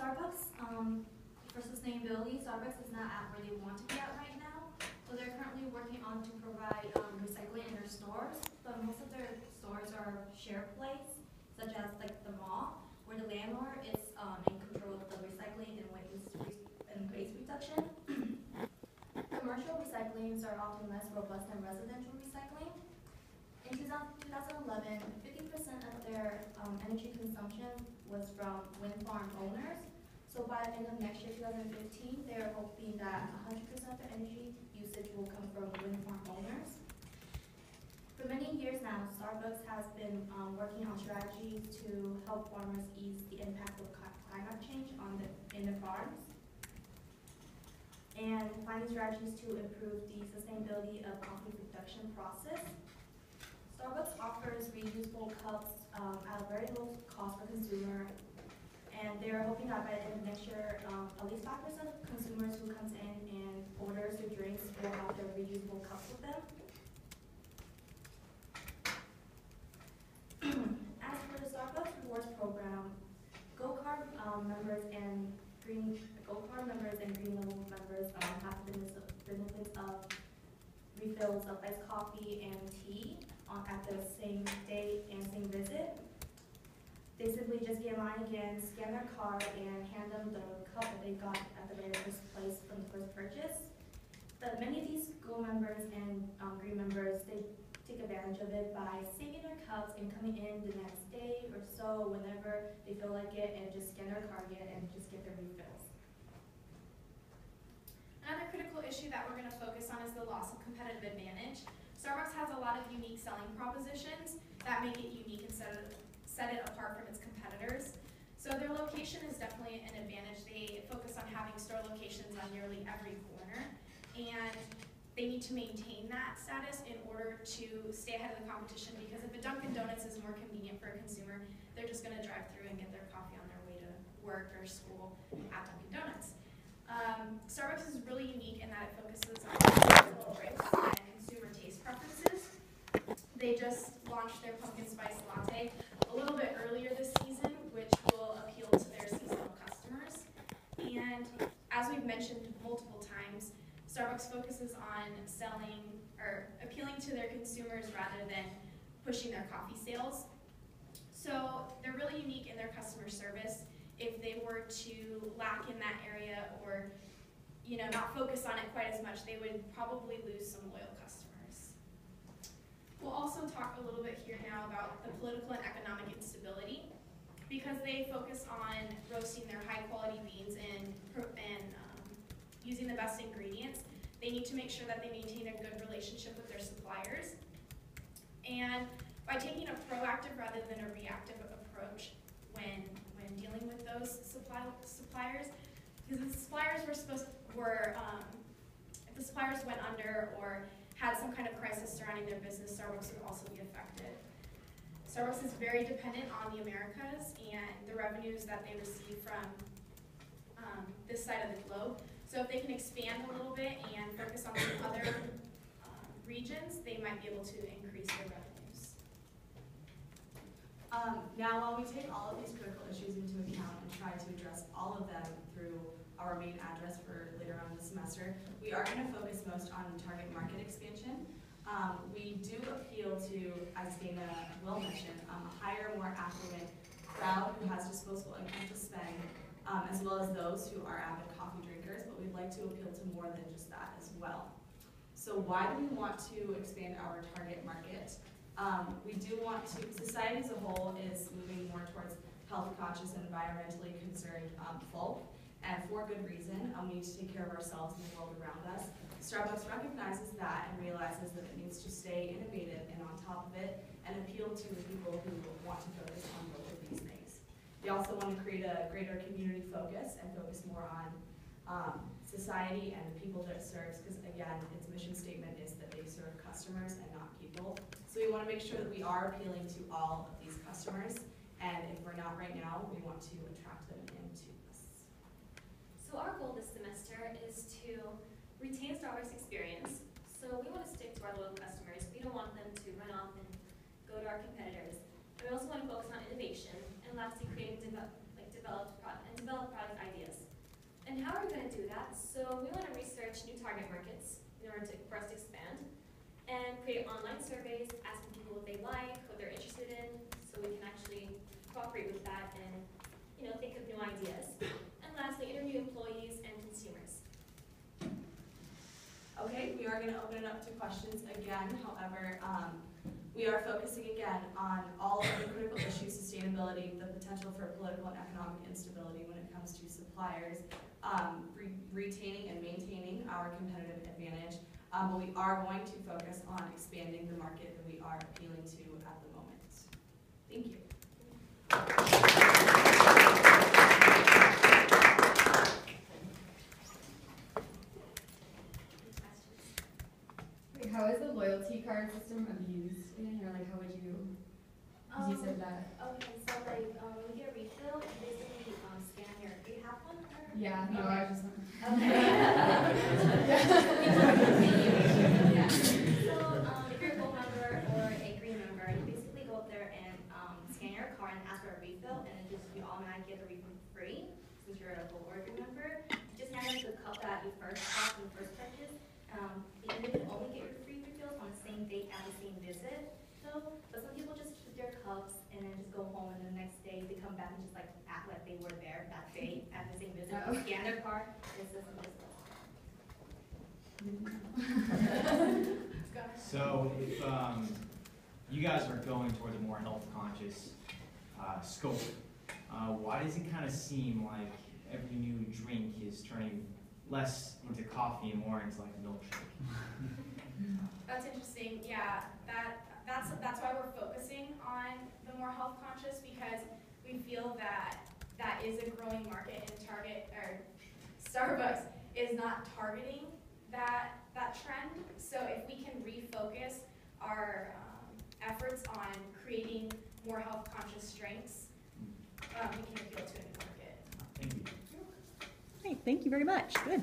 Starbucks, for sustainability, Starbucks is not at where they want to be at right now. So they're currently working on to provide recycling in their stores, but most of their stores are share place, such as like the mall, where the landlord is in control of the recycling and waste reduction. Commercial recyclings are often less robust than residential recycling. In 2011, 50% of their energy consumption was from wind farm owners. So by the end of next year, 2015, they are hoping that 100% of their energy usage will come from wind farm owners. For many years now, Starbucks has been working on strategies to help farmers ease the impact of climate change in their farms, and finding strategies to improve the sustainability of coffee production process. Starbucks offers reusable cups at a very low cost for consumer, and they're hoping that by the end of next year, at least 5% of consumers who comes in and orders their drinks will have their reusable cups with them. As for the Starbucks Rewards program, Go-Card members and Green Level members have the benefits of refills of iced coffee and tea at the same day and same visit. They simply just get in line again, scan their card, and hand them the cup that they got at the very first place from the first purchase. But many of these Go members and Green members, they take advantage of it by saving their cups and coming in the next day or so whenever they feel like it and just scan their card again and just get their refills. Another critical issue that we're going to focus on is the loss of competitive advantage. Starbucks has a lot of unique selling propositions that make it unique and set it apart from its competitors. So their location is definitely an advantage. They focus on having store locations on nearly every corner, and they need to maintain that status in order to stay ahead of the competition, because if a Dunkin' Donuts is more convenient for a consumer, they're just going to drive through and get their coffee on their way to work or school at Dunkin' Donuts. Starbucks is really unique in that it focuses on seasonal drinks and consumer taste preferences. They just launched their pumpkin spice latte a little bit earlier this season, which will appeal to their seasonal customers. And as we've mentioned multiple times, Starbucks focuses on selling or appealing to their consumers rather than pushing their coffee sales. So they're really unique in their customer service. If they were to lack in that area or not focus on it quite as much, they would probably lose some loyal customers. We'll also talk a little bit here now about the political and economic instability, because they focus on roasting their high quality beans and using the best ingredients. They need to make sure that they maintain a good relationship with their suppliers. And by taking a proactive rather than a reactive approach when dealing with those suppliers, because if the suppliers if the suppliers went under or had some kind of crisis surrounding their business, Starbucks would also be affected. Starbucks is very dependent on the Americas and the revenues that they receive from this side of the globe. So if they can expand a little bit and focus on some other regions, they might be able to increase their revenues. Now, while we take all of these critical issues into account and try to address all of them through our main address for later on in the semester, we are going to focus most on target market expansion. We do appeal to, as Dana will mention, a higher, more affluent crowd who has disposable income to spend, as well as those who are avid coffee drinkers, but we'd like to appeal to more than just that as well. So why do we want to expand our target market? We do want to, society as a whole is moving more towards health conscious and environmentally concerned folk, and for good reason. We need to take care of ourselves and the world around us. Starbucks recognizes that and realizes that it needs to stay innovative and on top of it and appeal to the people who want to focus on both of these things. They also want to create a greater community focus and focus more on society and the people that it serves, because again, its mission statement is that they serve customers and not people. So we want to make sure that we are appealing to all of these customers, and if we're not right now, we want to attract them into us. So our goal this semester is to retain Starbucks experience. So we want to stick to our loyal customers. We don't want them to run off and go to our competitors. But we also want to focus on innovation and lastly create develop products And how are we going to do that? So we want to research new target markets in order for us to expand, and create online surveys asking people what they like, what they're interested in, so we can actually cooperate with that and think of new ideas. And lastly, interview employees and consumers. Okay, we are going to open it up to questions again. However, we are focusing again on all of the critical issues, sustainability, the potential for political and economic instability when it comes to suppliers, retaining and maintaining our competitive advantage. But we are going to focus on expanding the market that we are appealing to at the moment. Thank you. How is the loyalty card system abused? Or like, how would you? Because you said that. Okay, so like when we get a refill, you basically scan your. Do you have one? Yeah. No, Okay. I was just. Okay. Yeah. So if you're a gold member or a green member, you basically go up there and scan your card and ask for a refill, and then you automatically get the refill for free since you're a gold or a green member. You just hand them the cup that you first bought in the first purchase. And you can only get your free refills on the same date at the same visit. So, but some people just keep their cups and then just go home, and the next day they come back and just like act like they were there that day at the same visit. Oh. Scan their card. It's just So if you guys are going towards a more health conscious scope, why does it kind of seem like every new drink is turning less into coffee and more into like a milkshake? That's interesting. Yeah, that's why we're focusing on the more health conscious, because we feel that that is a growing market, and Starbucks is not targeting that trend. So if we can refocus our efforts on creating more health conscious drinks, we can appeal to a new market. Thank you. Great, thank you very much. Good.